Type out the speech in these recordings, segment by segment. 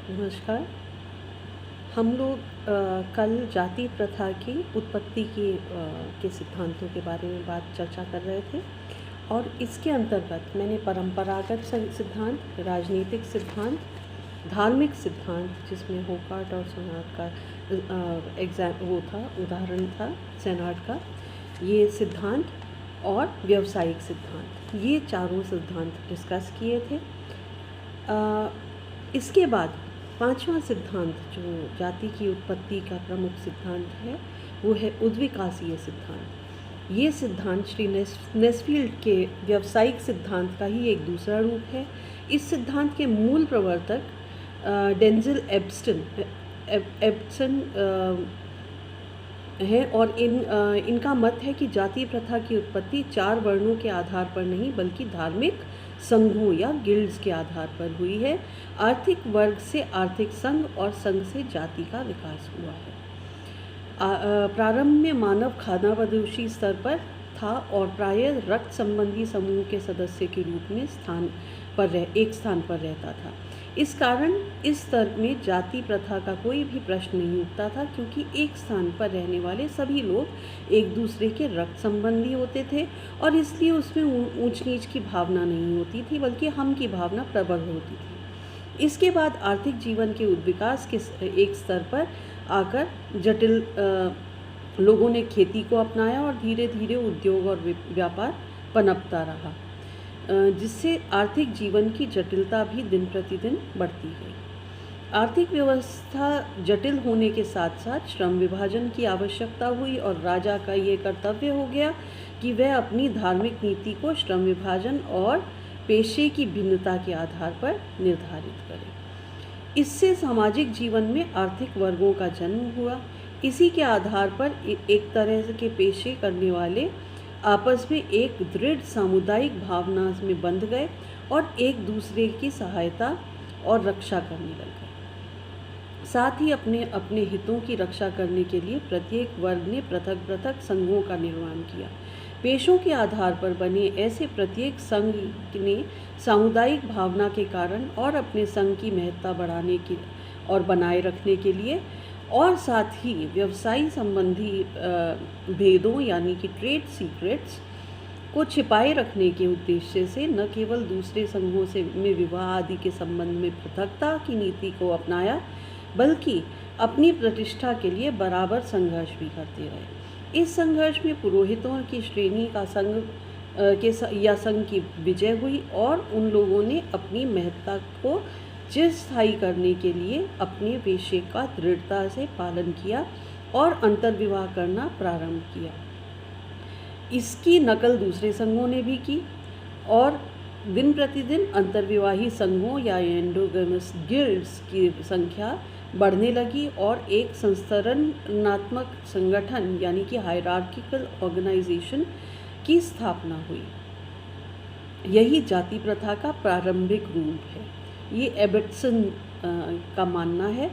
नमस्कार। हम लोग कल जाति प्रथा की उत्पत्ति के सिद्धांतों के बारे में चर्चा कर रहे थे और इसके अंतर्गत मैंने परंपरागत सिद्धांत, राजनीतिक सिद्धांत, धार्मिक सिद्धांत जिसमें होकार्ट और सेनार्ड का उदाहरण था सेनार्ड का, ये सिद्धांत और व्यावसायिक सिद्धांत, ये चारों सिद्धांत डिस्कस किए थे। इसके बाद पांचवा सिद्धांत जो जाति की उत्पत्ति का प्रमुख सिद्धांत है वो है उद्विकासीय सिद्धांत। ये सिद्धांत श्री नेस्फील्ड के व्यावसायिक सिद्धांत का ही एक दूसरा रूप है। इस सिद्धांत के मूल प्रवर्तक डेंजिल एब्सन है और इनका मत है कि जाति प्रथा की उत्पत्ति 4 वर्णों के आधार पर नहीं बल्कि धार्मिक संघों या गिल्ड्स के आधार पर हुई है। आर्थिक वर्ग से आर्थिक संघ और संघ से जाति का विकास हुआ है। प्रारंभ में मानव खानाबदोशी स्तर पर था और प्रायः रक्त संबंधी समूह के सदस्य के रूप में एक स्थान पर रहता था। इस कारण इस स्तर में जाति प्रथा का कोई भी प्रश्न नहीं उठता था, क्योंकि एक स्थान पर रहने वाले सभी लोग एक दूसरे के रक्त संबंधी होते थे और इसलिए उसमें ऊंच नीच की भावना नहीं होती थी बल्कि हम की भावना प्रबल होती थी। इसके बाद आर्थिक जीवन के विकास के एक स्तर पर आकर जटिल लोगों ने खेती को अपनाया और धीरे धीरे उद्योग और व्यापार पनपता रहा, जिससे आर्थिक जीवन की जटिलता भी दिन प्रतिदिन बढ़ती गई। आर्थिक व्यवस्था जटिल होने के साथ साथ श्रम विभाजन की आवश्यकता हुई और राजा का ये कर्तव्य हो गया कि वह अपनी धार्मिक नीति को श्रम विभाजन और पेशे की भिन्नता के आधार पर निर्धारित करे। इससे सामाजिक जीवन में आर्थिक वर्गों का जन्म हुआ। इसी के आधार पर एक तरह के पेशे करने वाले आपस में एक दृढ़ सामुदायिक भावना में बंध गए और एक दूसरे की सहायता और रक्षा करने लग गए। साथ ही अपने अपने हितों की रक्षा करने के लिए प्रत्येक वर्ग ने पृथक पृथक संघों का निर्माण किया। पेशों के आधार पर बने ऐसे प्रत्येक संघ ने सामुदायिक भावना के कारण और अपने संघ की महत्ता बढ़ाने की और बनाए रखने के लिए और साथ ही व्यवसाय संबंधी भेदों यानी कि ट्रेड सीक्रेट्स को छिपाए रखने के उद्देश्य से न केवल दूसरे संघों से में विवाह आदि के संबंध में पृथकता की नीति को अपनाया, बल्कि अपनी प्रतिष्ठा के लिए बराबर संघर्ष भी करते रहे। इस संघर्ष में पुरोहितों की श्रेणी का संघ की विजय हुई और उन लोगों ने अपनी महत्ता को चिरस्थायी करने के लिए अपने पेशे का दृढ़ता से पालन किया और अंतर्विवाह करना प्रारंभ किया। इसकी नकल दूसरे संघों ने भी की और दिन प्रतिदिन अंतर्विवाही संघों या एंडोगेमस गिल्ड्स की संख्या बढ़ने लगी और एक संस्तरणात्मक संगठन यानी कि हायरार्किकल ऑर्गेनाइजेशन की स्थापना हुई। यही जाति प्रथा का प्रारंभिक रूप है, ये एबर्टसन का मानना है।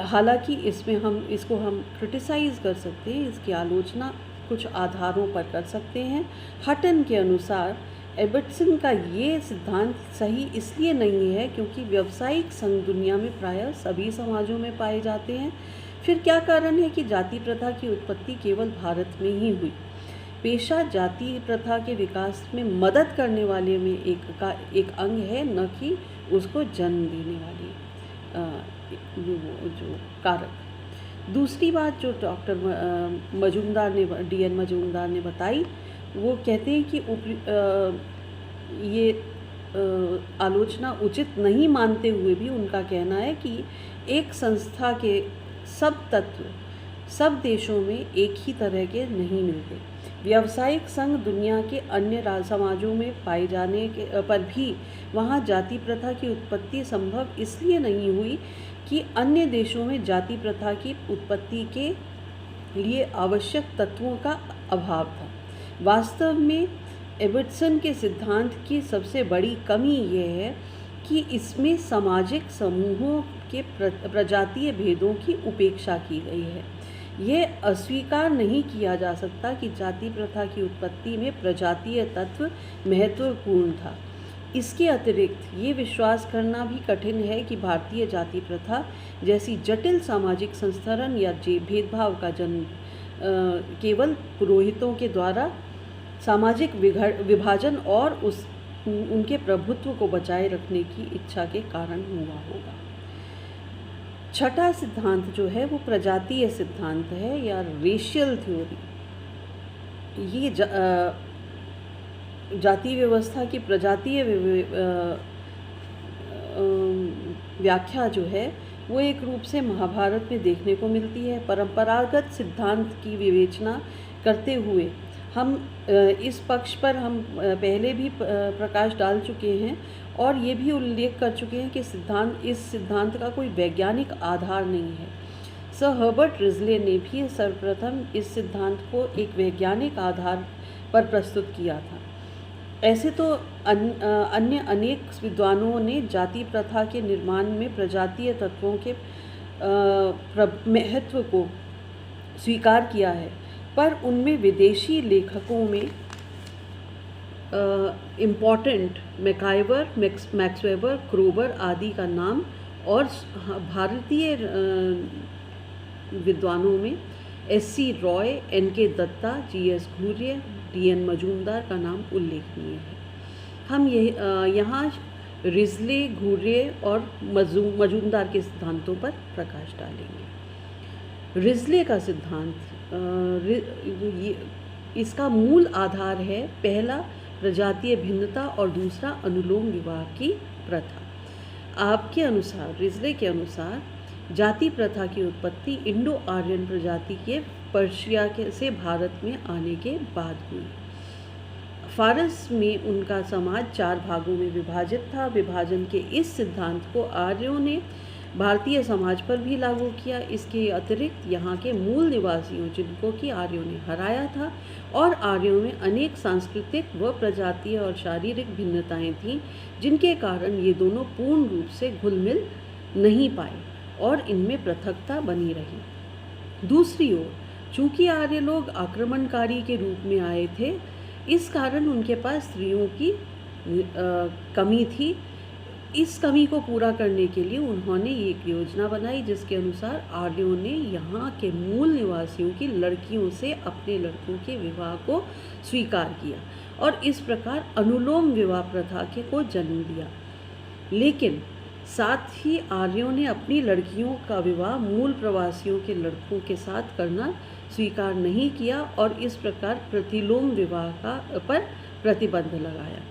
हालांकि इसको हम क्रिटिसाइज़ कर सकते हैं, इसकी आलोचना कुछ आधारों पर कर सकते हैं। हटन के अनुसार एबर्टसन का ये सिद्धांत सही इसलिए नहीं है क्योंकि व्यावसायिक संघ दुनिया में प्रायः सभी समाजों में पाए जाते हैं। फिर क्या कारण है कि जाति प्रथा की उत्पत्ति केवल भारत में ही हुई? पेशा जाति प्रथा के विकास में मदद करने वाले में एक अंग है, न कि उसको जन्म देने वाली जो कारक। दूसरी बात जो डॉक्टर DN मजूमदार ने बताई, वो कहते हैं कि ये आलोचना उचित नहीं मानते हुए भी उनका कहना है कि एक संस्था के सब तत्व सब देशों में एक ही तरह के नहीं मिलते। व्यावसायिक संघ दुनिया के अन्य समाजों में पाए जाने पर भी वहाँ जाति प्रथा की उत्पत्ति संभव इसलिए नहीं हुई कि अन्य देशों में जाति प्रथा की उत्पत्ति के लिए आवश्यक तत्वों का अभाव था। वास्तव में एबर्टसन के सिद्धांत की सबसे बड़ी कमी यह है कि इसमें सामाजिक समूहों के प्रजातीय भेदों की उपेक्षा की गई है। यह अस्वीकार नहीं किया जा सकता कि जाति प्रथा की उत्पत्ति में प्रजातीय तत्व महत्वपूर्ण था। इसके अतिरिक्त ये विश्वास करना भी कठिन है कि भारतीय जाति प्रथा जैसी जटिल सामाजिक संस्करण या भेदभाव का जन्म केवल पुरोहितों के द्वारा सामाजिक विभाजन और उनके प्रभुत्व को बचाए रखने की इच्छा के कारण हुआ होगा। छठा सिद्धांत जो है वो प्रजातीय सिद्धांत है या रेशियल थ्योरी। ये जाति व्यवस्था की प्रजातीय व्याख्या जो है वो एक रूप से महाभारत में देखने को मिलती है। परंपरागत सिद्धांत की विवेचना करते हुए हम इस पक्ष पर हम पहले भी प्रकाश डाल चुके हैं और ये भी उल्लेख कर चुके हैं कि इस सिद्धांत का कोई वैज्ञानिक आधार नहीं है। सर हर्बर्ट रिजले ने भी सर्वप्रथम इस सिद्धांत को एक वैज्ञानिक आधार पर प्रस्तुत किया था। ऐसे तो अन्य अनेक विद्वानों ने जाति प्रथा के निर्माण में प्रजातीय तत्वों के महत्व को स्वीकार किया है, पर उनमें विदेशी लेखकों में important MacIver, Max Weber, Kroeber आदि का नाम और भारतीय विद्वानों में एस.सी. रॉय, एन.के. दत्ता, जी.एस. घुर्ये, डी.एन. मजूमदार का नाम उल्लेखनीय है। हम यहाँ रिजले, घुर्ये और मजूमदार के सिद्धांतों पर प्रकाश डालेंगे। रिजले का सिद्धांत इसका मूल आधार है पहला प्रजातीय भिन्नता और दूसरा अनुलोम विवाह की प्रथा। आपके अनुसार, रिजले के अनुसार, जाति प्रथा की उत्पत्ति इंडो आर्यन प्रजाति के पर्शिया से भारत में आने के बाद हुई। फारस में उनका समाज 4 भागों में विभाजित था। विभाजन के इस सिद्धांत को आर्यों ने भारतीय समाज पर भी लागू किया। इसके अतिरिक्त यहाँ के मूल निवासियों, जिनको कि आर्यों ने हराया था, और आर्यों में अनेक सांस्कृतिक व प्रजातीय और शारीरिक भिन्नताएं थीं, जिनके कारण ये दोनों पूर्ण रूप से घुल मिल नहीं पाए और इनमें पृथकता बनी रही। दूसरी ओर, चूँकि आर्य लोग आक्रमणकारी के रूप में आए थे, इस कारण उनके पास स्त्रियों की कमी थी। इस कमी को पूरा करने के लिए उन्होंने एक योजना बनाई, जिसके अनुसार आर्यों ने यहाँ के मूल निवासियों की लड़कियों से अपने लड़कों के विवाह को स्वीकार किया और इस प्रकार अनुलोम विवाह प्रथा को जन्म दिया। लेकिन साथ ही आर्यों ने अपनी लड़कियों का विवाह मूल प्रवासियों के लड़कों के साथ करना स्वीकार नहीं किया और इस प्रकार प्रतिलोम विवाह पर प्रतिबंध लगाया।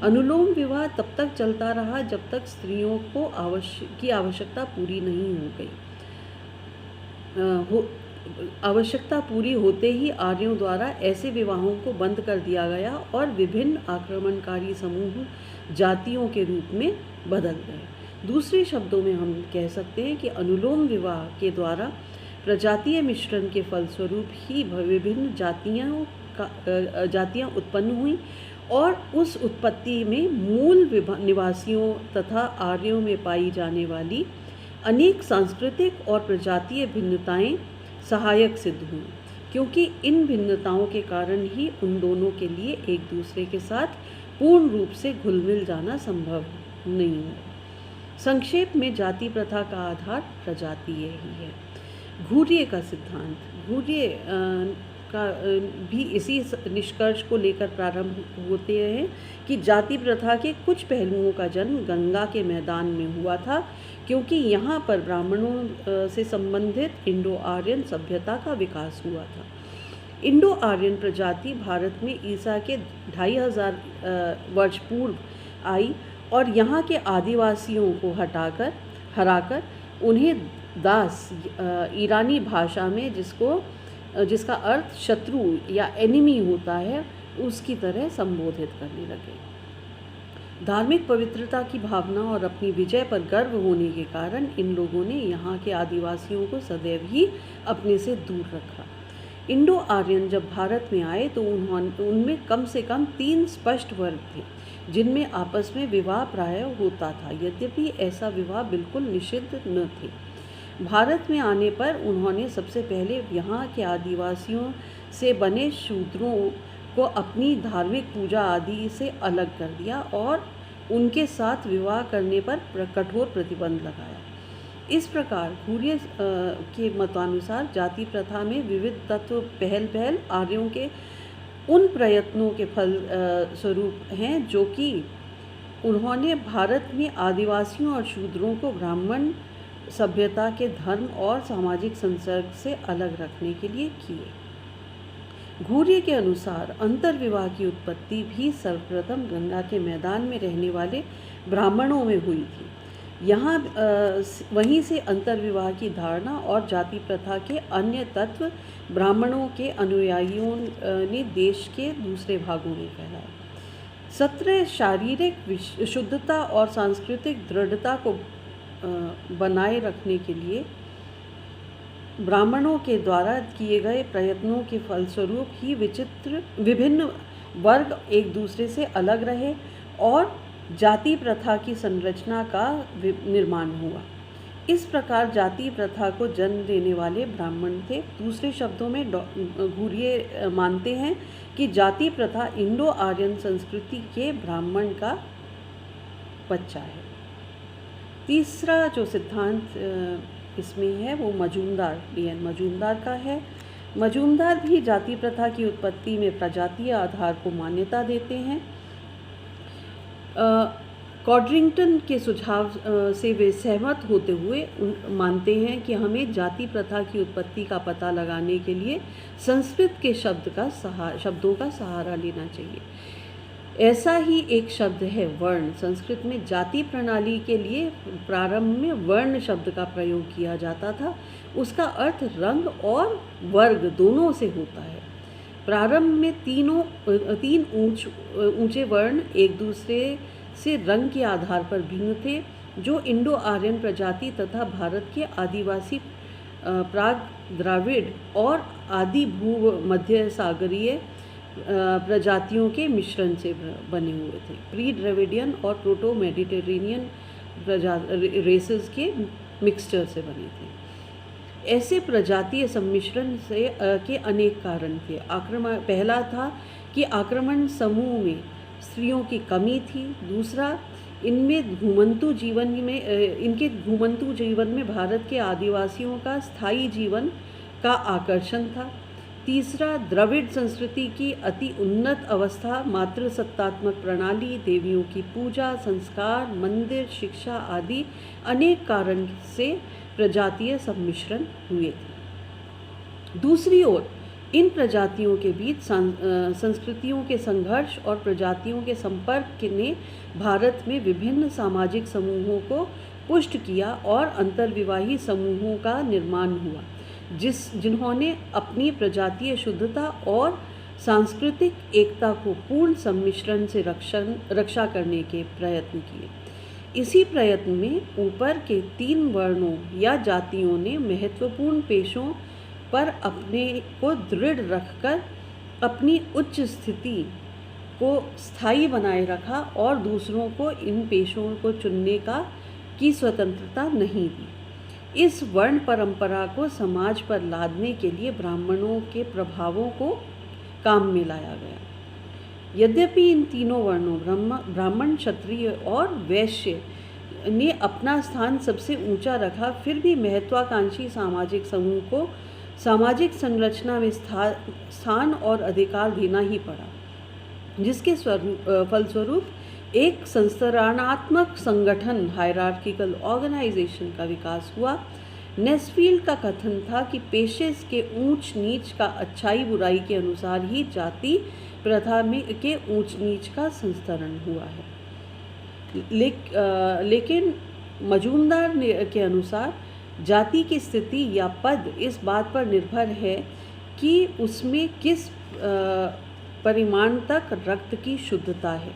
अनुलोम विवाह तब तक चलता रहा जब तक स्त्रियों को आवश्यकता पूरी नहीं हो गई। आवश्यकता पूरी होते ही आर्यों द्वारा ऐसे विवाहों को बंद कर दिया गया और विभिन्न आक्रमणकारी समूह जातियों के रूप में बदल गए। दूसरे शब्दों में हम कह सकते हैं कि अनुलोम विवाह के द्वारा प्रजातीय मिश्रण के फलस्वरूप ही विभिन्न जातियाँ उत्पन्न हुई और उस उत्पत्ति में मूल निवासियों तथा आर्यों में पाई जाने वाली अनेक सांस्कृतिक और प्रजातीय भिन्नताएं सहायक सिद्ध हुई, क्योंकि इन भिन्नताओं के कारण ही उन दोनों के लिए एक दूसरे के साथ पूर्ण रूप से घुल मिल जाना संभव नहीं हुआ। संक्षेप में जाति प्रथा का आधार प्रजातीय ही है। घुर्ये का सिद्धांत, घुर्ये का भी इसी निष्कर्ष को लेकर प्रारंभ होते हैं कि जाति प्रथा के कुछ पहलुओं का जन्म गंगा के मैदान में हुआ था, क्योंकि यहाँ पर ब्राह्मणों से संबंधित इंडो आर्यन सभ्यता का विकास हुआ था। इंडो आर्यन प्रजाति भारत में ईसा के 2500 वर्ष पूर्व आई और यहाँ के आदिवासियों को हराकर उन्हें दास, ईरानी भाषा में जिसका अर्थ शत्रु या एनिमी होता है, उसकी तरह संबोधित करने लगे। धार्मिक पवित्रता की भावना और अपनी विजय पर गर्व होने के कारण इन लोगों ने यहाँ के आदिवासियों को सदैव ही अपने से दूर रखा। इंडो आर्यन जब भारत में आए तो उनमें कम से कम 3 स्पष्ट वर्ग थे, जिनमें आपस में विवाह प्रायः होता था, यद्यपि ऐसा विवाह बिल्कुल निषिद्ध न थे। भारत में आने पर उन्होंने सबसे पहले यहाँ के आदिवासियों से बने शूद्रों को अपनी धार्मिक पूजा आदि से अलग कर दिया और उनके साथ विवाह करने पर कठोर प्रतिबंध लगाया। इस प्रकार घुरिये के मतानुसार जाति प्रथा में विविध तत्व पहल आर्यों के उन प्रयत्नों के फल स्वरूप हैं जो कि उन्होंने भारत में आदिवासियों और शूद्रों को ब्राह्मण सभ्यता के धर्म और सामाजिक संसर्ग से अलग रखने के लिए किए। घुरिये के अनुसार अंतर्विवाह की उत्पत्ति भी सर्वप्रथम गंगा के मैदान में रहने वाले ब्राह्मणों में हुई थी। यहाँ वहीं से अंतर्विवाह की धारणा और जाति प्रथा के अन्य तत्व ब्राह्मणों के अनुयायियों ने देश के दूसरे भागों में फैलाए। सत्र शारीरिक शुद्धता और सांस्कृतिक दृढ़ता को बनाए रखने के लिए ब्राह्मणों के द्वारा किए गए प्रयत्नों के फलस्वरूप ही विभिन्न वर्ग एक दूसरे से अलग रहे और जाति प्रथा की संरचना का निर्माण हुआ। इस प्रकार जाति प्रथा को जन्म देने वाले ब्राह्मण थे। दूसरे शब्दों में घुरिये मानते हैं कि जाति प्रथा इंडो आर्यन संस्कृति के ब्राह्मण का बच्चा है। तीसरा जो सिद्धांत इसमें है वो मजूमदार D.N. मजूमदार का है। मजूमदार भी जाति प्रथा की उत्पत्ति में प्रजातीय आधार को मान्यता देते हैं। कॉड्रिंगटन के सुझाव से वे सहमत होते हुए मानते हैं कि हमें जाति प्रथा की उत्पत्ति का पता लगाने के लिए संस्कृत के शब्दों का सहारा लेना चाहिए। ऐसा ही एक शब्द है वर्ण। संस्कृत में जाति प्रणाली के लिए प्रारंभ में वर्ण शब्द का प्रयोग किया जाता था। उसका अर्थ रंग और वर्ग दोनों से होता है। प्रारंभ में तीन ऊंचे वर्ण एक दूसरे से रंग के आधार पर भिन्न थे, जो इंडो आर्यन प्रजाति तथा भारत के आदिवासी प्राग द्राविड़ और आदि भूमध्य सागरीय प्रजातियों के मिश्रण से बने हुए थे। प्री द्रविडियन और प्रोटो मेडिटेरेनियन रेसेस के मिक्सचर से बने थे। ऐसे प्रजातीय सम्मिश्रण से के अनेक कारण थे। पहला था कि आक्रमण समूह में स्त्रियों की कमी थी। दूसरा, इनके घुमंतु जीवन में भारत के आदिवासियों का स्थायी जीवन का आकर्षण था। तीसरा, द्रविड़ संस्कृति की अति उन्नत अवस्था, मातृसत्तात्मक प्रणाली, देवियों की पूजा, संस्कार, मंदिर, शिक्षा आदि अनेक कारण से प्रजातीय सम्मिश्रण हुए थे। दूसरी ओर इन प्रजातियों के बीच संस्कृतियों के संघर्ष और प्रजातियों के संपर्क ने भारत में विभिन्न सामाजिक समूहों को पुष्ट किया और अंतर्विवाही समूहों का निर्माण हुआ, जिन्होंने अपनी प्रजातीय शुद्धता और सांस्कृतिक एकता को पूर्ण सम्मिश्रण से रक्षा करने के प्रयत्न किए। इसी प्रयत्न में ऊपर के 3 वर्णों या जातियों ने महत्वपूर्ण पेशों पर अपने को दृढ़ रखकर अपनी उच्च स्थिति को स्थायी बनाए रखा और दूसरों को इन पेशों को चुनने की स्वतंत्रता नहीं दी। इस वर्ण परंपरा को समाज पर लादने के लिए ब्राह्मणों के प्रभावों को काम में लाया गया। यद्यपि इन तीनों वर्णों ब्राह्मण, क्षत्रिय और वैश्य ने अपना स्थान सबसे ऊंचा रखा, फिर भी महत्वाकांक्षी सामाजिक समूह को सामाजिक संरचना में स्थान और अधिकार देना ही पड़ा, जिसके फलस्वरूप एक संस्तरणात्मक संगठन हायरार्किकल ऑर्गेनाइजेशन का विकास हुआ। नेस्फील्ड का कथन था कि पेशे के ऊंच नीच का अच्छाई बुराई के अनुसार ही जाति प्रथा में के ऊंच नीच का संस्तरण हुआ है। लेकिन मजूमदार के अनुसार जाति की स्थिति या पद इस बात पर निर्भर है कि उसमें किस परिमाण तक रक्त की शुद्धता है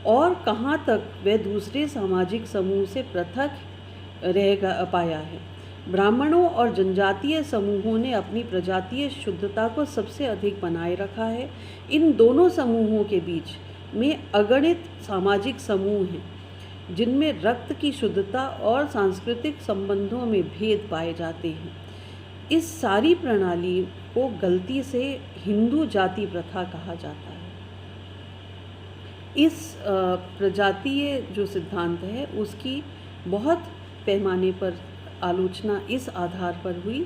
और कहाँ तक वह दूसरे सामाजिक समूह से पृथक रह पाया है। ब्राह्मणों और जनजातीय समूहों ने अपनी प्रजातीय शुद्धता को सबसे अधिक बनाए रखा है। इन दोनों समूहों के बीच में अगणित सामाजिक समूह हैं, जिनमें रक्त की शुद्धता और सांस्कृतिक संबंधों में भेद पाए जाते हैं। इस सारी प्रणाली को गलती से हिंदू जाति प्रथा कहा जाता है। इस प्रजातीय जो सिद्धांत है उसकी बहुत पैमाने पर आलोचना इस आधार पर हुई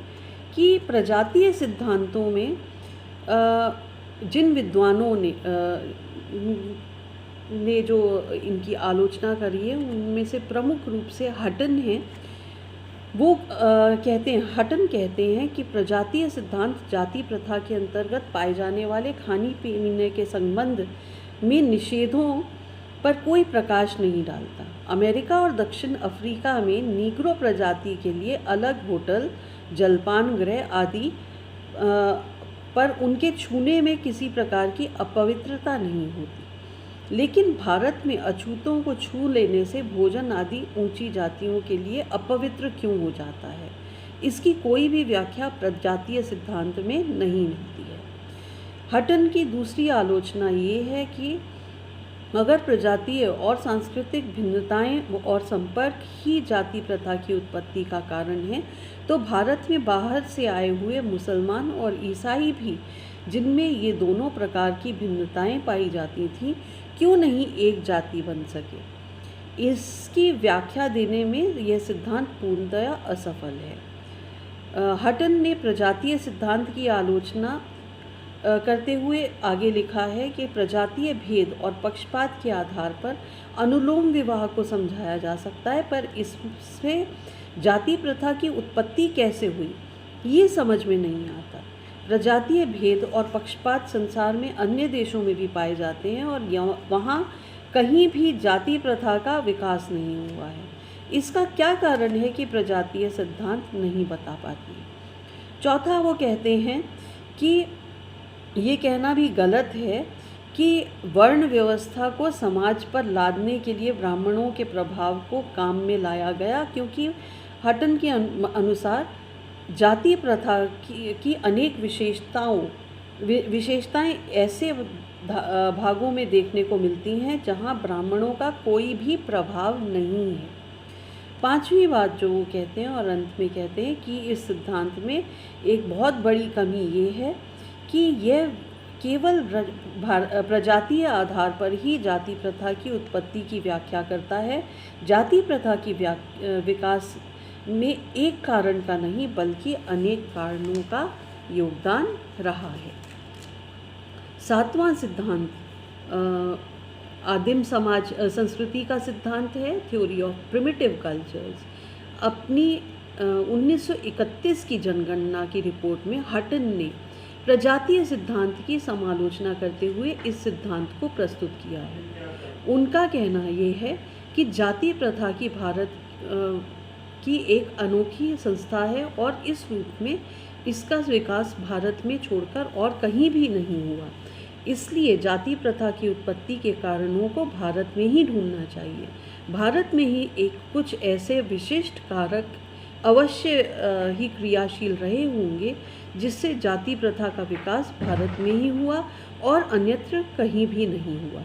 कि प्रजातीय सिद्धांतों में जिन विद्वानों ने जो इनकी आलोचना करी है उनमें से प्रमुख रूप से हटन है। वो हटन कहते हैं कि प्रजातीय सिद्धांत जाति प्रथा के अंतर्गत पाए जाने वाले खाने पीने के संबंध में निषेधों पर कोई प्रकाश नहीं डालता। अमेरिका और दक्षिण अफ्रीका में नीग्रो प्रजाति के लिए अलग होटल, जलपान गृह आदि पर उनके छूने में किसी प्रकार की अपवित्रता नहीं होती, लेकिन भारत में अछूतों को छू लेने से भोजन आदि ऊंची जातियों के लिए अपवित्र क्यों हो जाता है, इसकी कोई भी व्याख्या प्रजातीय सिद्धांत में नहीं मिलती है। हटन की दूसरी आलोचना ये है कि अगर प्रजातीय और सांस्कृतिक भिन्नताएं और संपर्क ही जाति प्रथा की उत्पत्ति का कारण है, तो भारत में बाहर से आए हुए मुसलमान और ईसाई भी, जिनमें ये दोनों प्रकार की भिन्नताएं पाई जाती थीं, क्यों नहीं एक जाति बन सके। इसकी व्याख्या देने में यह सिद्धांत पूर्णतया असफल है। हटन ने प्रजातीय सिद्धांत की आलोचना करते हुए आगे लिखा है कि प्रजातीय भेद और पक्षपात के आधार पर अनुलोम विवाह को समझाया जा सकता है, पर इससे जाति प्रथा की उत्पत्ति कैसे हुई ये समझ में नहीं आता। प्रजातीय भेद और पक्षपात संसार में अन्य देशों में भी पाए जाते हैं और वहाँ कहीं भी जाति प्रथा का विकास नहीं हुआ है। इसका क्या कारण है कि प्रजातीय सिद्धांत नहीं बता पाती। चौथा, वो कहते हैं कि ये कहना भी गलत है कि वर्ण व्यवस्था को समाज पर लादने के लिए ब्राह्मणों के प्रभाव को काम में लाया गया, क्योंकि हटन के अनुसार जाति प्रथा की अनेक विशेषताएं ऐसे भागों में देखने को मिलती हैं जहां ब्राह्मणों का कोई भी प्रभाव नहीं है। पांचवी बात जो वो कहते हैं और अंत में कहते हैं कि इस सिद्धांत में एक बहुत बड़ी कमी ये है कि यह केवल प्रजातीय आधार पर ही जाति प्रथा की उत्पत्ति की व्याख्या करता है। जाति प्रथा की विकास में एक कारण का नहीं बल्कि अनेक कारणों का योगदान रहा है। सातवां सिद्धांत आदिम समाज संस्कृति का सिद्धांत है, थ्योरी ऑफ प्रिमिटिव कल्चर्स। अपनी 1931 की जनगणना की रिपोर्ट में हटन ने प्रजातीय सिद्धांत की समालोचना करते हुए इस सिद्धांत को प्रस्तुत किया है। उनका कहना ये है कि जाति प्रथा की भारत की एक अनोखी संस्था है और इस रूप में इसका विकास भारत में छोड़कर और कहीं भी नहीं हुआ। इसलिए जाति प्रथा की उत्पत्ति के कारणों को भारत में ही ढूंढना चाहिए। भारत में ही एक कुछ ऐसे विशिष्ट कारक अवश्य ही क्रियाशील रहे होंगे जिससे जाति प्रथा का विकास भारत में ही हुआ और अन्यत्र कहीं भी नहीं हुआ।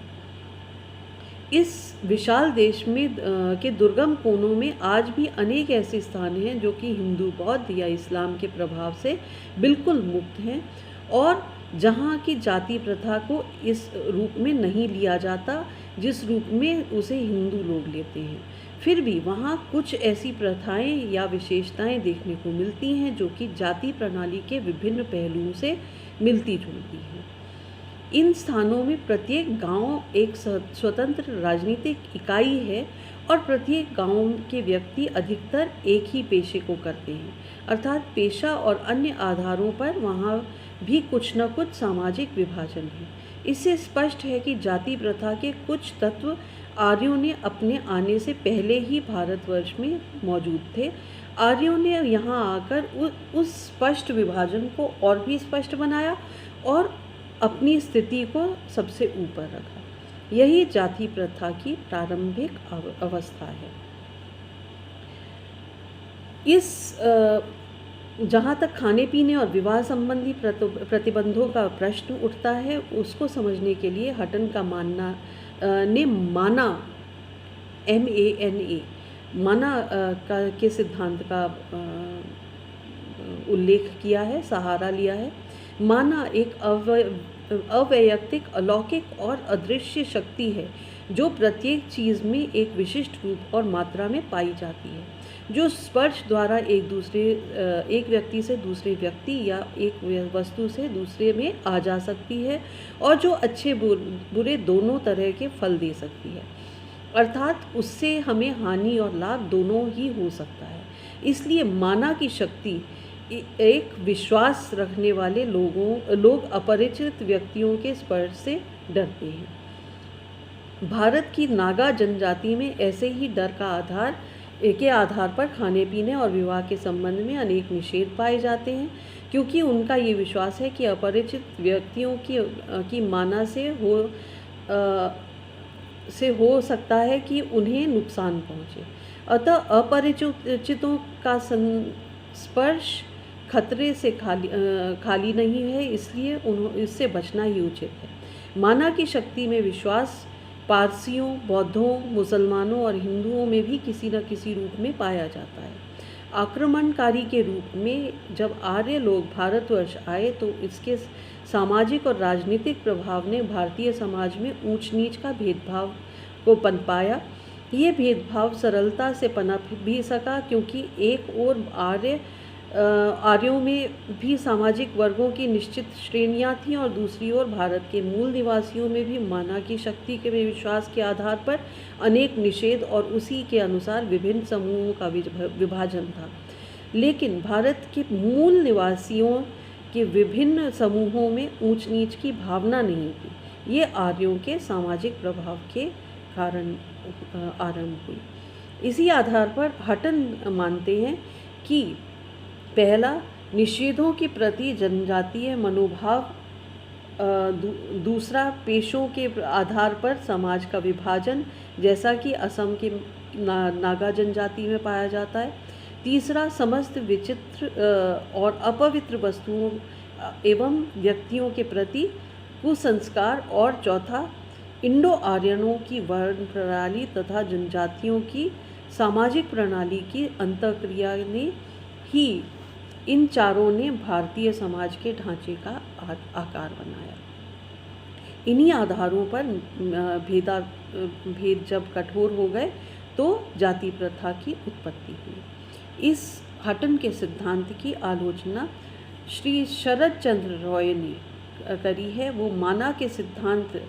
इस विशाल देश में के दुर्गम कोनों में आज भी अनेक ऐसे स्थान हैं जो कि हिंदू, बौद्ध या इस्लाम के प्रभाव से बिल्कुल मुक्त हैं और जहाँ की जाति प्रथा को इस रूप में नहीं लिया जाता जिस रूप में उसे हिंदू लोग लेते हैं। फिर भी वहाँ कुछ ऐसी प्रथाएं या विशेषताएं देखने को मिलती हैं जो कि जाति प्रणाली के विभिन्न पहलुओं से मिलती जुलती हैं। इन स्थानों में प्रत्येक गांव एक स्वतंत्र राजनीतिक इकाई है और प्रत्येक गांव के व्यक्ति अधिकतर एक ही पेशे को करते हैं, अर्थात पेशा और अन्य आधारों पर वहाँ भी कुछ न कुछ सामाजिक विभाजन है। इससे स्पष्ट है कि जाति प्रथा के कुछ तत्व आर्यों ने अपने आने से पहले ही भारतवर्ष में मौजूद थे। आर्यों ने यहाँ आकर उस स्पष्ट विभाजन को और भी स्पष्ट बनाया और अपनी स्थिति को सबसे ऊपर रखा। यही जाति प्रथा की प्रारंभिक अवस्था है। इस जहाँ तक खाने पीने और विवाह संबंधी प्रतिबंधों का प्रश्न उठता है, उसको समझने के लिए हटन का मानना माना के सिद्धांत का उल्लेख किया है, सहारा लिया है। माना एक अवैयक्तिक, अलौकिक और अदृश्य शक्ति है जो प्रत्येक चीज़ में एक विशिष्ट रूप और मात्रा में पाई जाती है, जो स्पर्श द्वारा एक व्यक्ति से दूसरे व्यक्ति या एक वस्तु से दूसरे में आ जा सकती है और जो अच्छे बुरे दोनों तरह के फल दे सकती है, अर्थात उससे हमें हानि और लाभ दोनों ही हो सकता है। इसलिए माना की शक्ति एक विश्वास रखने वाले लोग अपरिचित व्यक्तियों के स्पर्श से डरते हैं। भारत की नागा जनजाति में ऐसे ही डर के आधार पर खाने पीने और विवाह के संबंध में अनेक निषेध पाए जाते हैं, क्योंकि उनका ये विश्वास है कि अपरिचित व्यक्तियों की माना से हो सकता है कि उन्हें नुकसान पहुँचे। अतः अपरिचितों का स्पर्श खतरे से खाली नहीं है, इसलिए इससे बचना ही उचित है। माना की शक्ति में विश्वास पारसियों, बौद्धों, मुसलमानों और हिंदुओं में भी किसी न किसी रूप में पाया जाता है। आक्रमणकारी के रूप में जब आर्य लोग भारतवर्ष आए तो इसके सामाजिक और राजनीतिक प्रभाव ने भारतीय समाज में ऊंच नीच का भेदभाव को पनपाया। ये भेदभाव सरलता से पनप भी सका, क्योंकि एक ओर आर्यों में भी सामाजिक वर्गों की निश्चित श्रेणियां थीं और दूसरी ओर भारत के मूल निवासियों में भी माना की शक्ति के विश्वास के आधार पर अनेक निषेध और उसी के अनुसार विभिन्न समूहों का विभाजन था। लेकिन भारत के मूल निवासियों के विभिन्न समूहों में ऊंच नीच की भावना नहीं थी। ये आर्यों के सामाजिक प्रभाव के कारण आरंभ हुई। इसी आधार पर हटन मानते हैं कि पहला, निषेधों के प्रति जनजातीय मनोभाव, दूसरा, पेशों के आधार पर समाज का विभाजन जैसा कि असम के नागा जनजाति में पाया जाता है, तीसरा, समस्त विचित्र और अपवित्र वस्तुओं एवं व्यक्तियों के प्रति कुसंस्कार, और चौथा, इंडो आर्यनों की वर्ण प्रणाली तथा जनजातियों की सामाजिक प्रणाली की अंतःक्रिया ने ही इन चारों ने भारतीय समाज के ढांचे का आकार बनाया। इन्हीं आधारों पर भेद जब कठोर हो गए तो जाति प्रथा की उत्पत्ति हुई। इस हटन के सिद्धांत की आलोचना श्री शरद चंद्र रॉय ने करी है। वो माना के सिद्धांत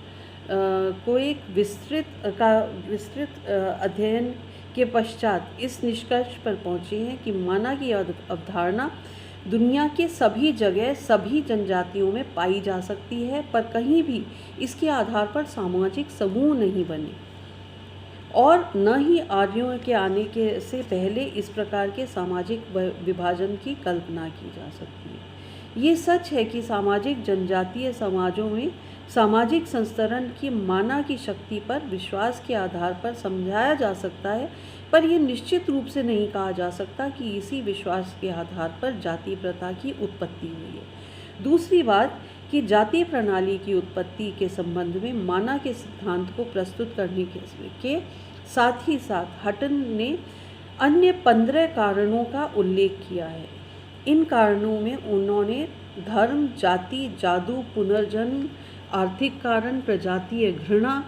को एक विस्तृत अध्ययन के पश्चात इस निष्कर्ष पर पहुँचे हैं कि माना की अवधारणा दुनिया के सभी जगह सभी जनजातियों में पाई जा सकती है, पर कहीं भी इसके आधार पर सामाजिक समूह नहीं बने और न ही आर्यों के आने से पहले इस प्रकार के सामाजिक विभाजन की कल्पना की जा सकती है। ये सच है कि सामाजिक जनजातीय समाजों में सामाजिक संस्तरण की माना की शक्ति पर विश्वास के आधार पर समझाया जा सकता है, पर यह निश्चित रूप से नहीं कहा जा सकता कि इसी विश्वास के आधार पर जाति प्रथा की उत्पत्ति हुई है। दूसरी बात कि जाति प्रणाली की उत्पत्ति के संबंध में माना के सिद्धांत को प्रस्तुत करने के साथ ही साथ हटन ने अन्य 15 कारणों का उल्लेख किया है। इन कारणों में उन्होंने धर्म, जाति, जादू, पुनर्जन्म, आर्थिक कारण, प्रजातीय घृणा,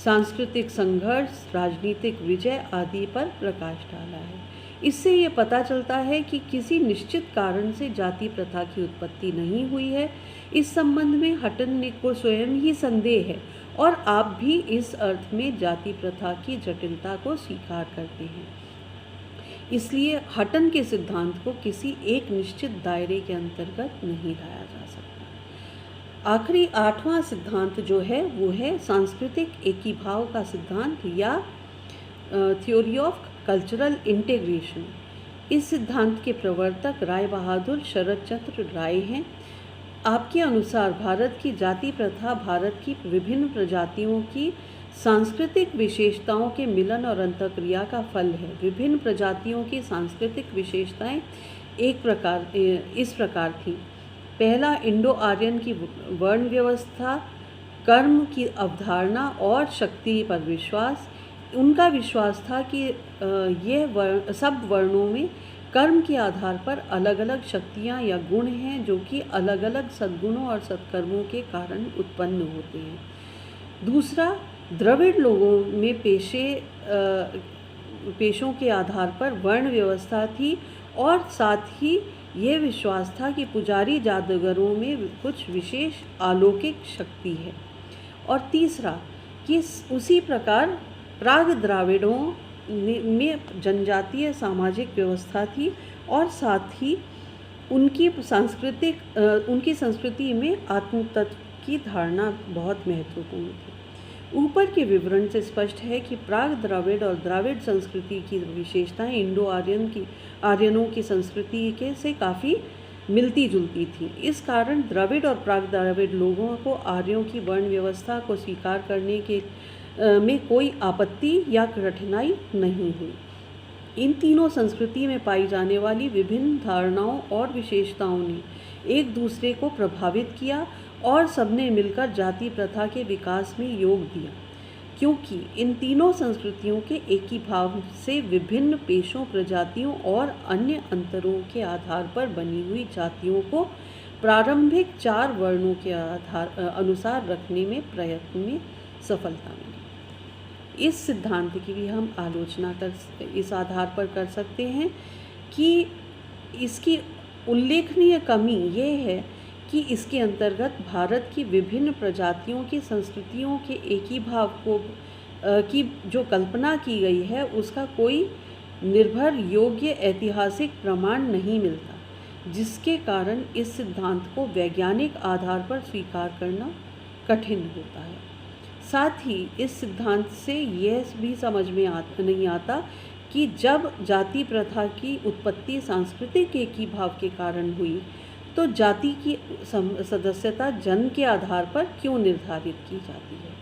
सांस्कृतिक संघर्ष, राजनीतिक विजय आदि पर प्रकाश डाला है। इससे ये पता चलता है कि किसी निश्चित कारण से जाति प्रथा की उत्पत्ति नहीं हुई है। इस संबंध में हटन को स्वयं ही संदेह है और आप भी इस अर्थ में जाति प्रथा की जटिलता को स्वीकार करते हैं। इसलिए हटन के सिद्धांत को किसी एक निश्चित दायरे के अंतर्गत नहीं लाया जा सकता। आखिरी 8वां सिद्धांत जो है वो है सांस्कृतिक एकीभाव का सिद्धांत या थ्योरी ऑफ कल्चरल इंटीग्रेशन। इस सिद्धांत के प्रवर्तक राय बहादुर शरद चंद्र राय हैं। आपके अनुसार भारत की जाति प्रथा भारत की विभिन्न प्रजातियों की सांस्कृतिक विशेषताओं के मिलन और अंतःक्रिया का फल है। विभिन्न प्रजातियों की सांस्कृतिक विशेषताएं इस प्रकार थी। पहला, इंडो आर्यन की वर्ण व्यवस्था, कर्म की अवधारणा और शक्ति पर विश्वास। उनका विश्वास था कि सब वर्णों में कर्म के आधार पर अलग अलग शक्तियाँ या गुण हैं जो कि अलग अलग सद्गुणों और सत्कर्मों के कारण उत्पन्न होते हैं। दूसरा, द्रविड़ लोगों में पेशों के आधार पर वर्ण व्यवस्था थी और साथ ही ये विश्वास था कि पुजारी जादूगरों में कुछ विशेष अलौकिक शक्ति है। और तीसरा कि उसी प्रकार प्राग द्राविड़ों में जनजातीय सामाजिक व्यवस्था थी और साथ ही उनकी संस्कृति में आत्म तत्व की धारणा बहुत महत्वपूर्ण थी। ऊपर के विवरण से स्पष्ट है कि प्राग द्रविड़ और द्राविड़ संस्कृति की विशेषताएं इंडो आर्यनों की संस्कृति के से काफ़ी मिलती जुलती थी। इस कारण द्रविड़ और प्राग द्रविड़ लोगों को आर्यों की वर्ण व्यवस्था को स्वीकार करने के में कोई आपत्ति या कठिनाई नहीं हुई। इन तीनों संस्कृति में पाई जाने वाली विभिन्न धारणाओं और विशेषताओं ने एक दूसरे को प्रभावित किया और सबने मिलकर जाति प्रथा के विकास में योग दिया, क्योंकि इन तीनों संस्कृतियों के एक ही भाव से विभिन्न पेशों, प्रजातियों और अन्य अंतरों के आधार पर बनी हुई जातियों को प्रारंभिक 4 वर्णों के अनुसार रखने में प्रयत्न में सफलता मिली। इस सिद्धांत की भी हम आलोचना इस आधार पर कर सकते हैं कि इसकी उल्लेखनीय कमी ये है कि इसके अंतर्गत भारत की विभिन्न प्रजातियों की संस्कृतियों के एक ही भाव को की जो कल्पना की गई है उसका कोई निर्भर योग्य ऐतिहासिक प्रमाण नहीं मिलता, जिसके कारण इस सिद्धांत को वैज्ञानिक आधार पर स्वीकार करना कठिन होता है। साथ ही इस सिद्धांत से यह भी समझ में नहीं आता कि जब जाति प्रथा की उत्पत्ति सांस्कृतिक एक ही भाव के कारण हुई तो जाति की सदस्यता जन्म के आधार पर क्यों निर्धारित की जाती है।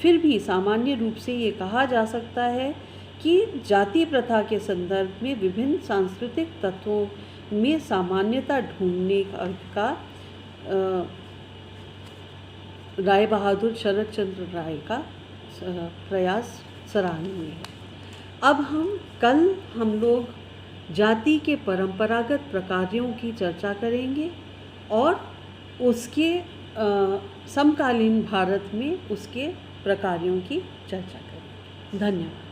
फिर भी सामान्य रूप से ये कहा जा सकता है कि जाति प्रथा के संदर्भ में विभिन्न सांस्कृतिक तत्वों में सामान्यता ढूंढने का राय बहादुर शरद चंद्र राय का प्रयास सराहनीय है। अब हम लोग जाति के परंपरागत प्रकारों की चर्चा करेंगे और उसके समकालीन भारत में उसके प्रकारों की चर्चा करेंगे। धन्यवाद।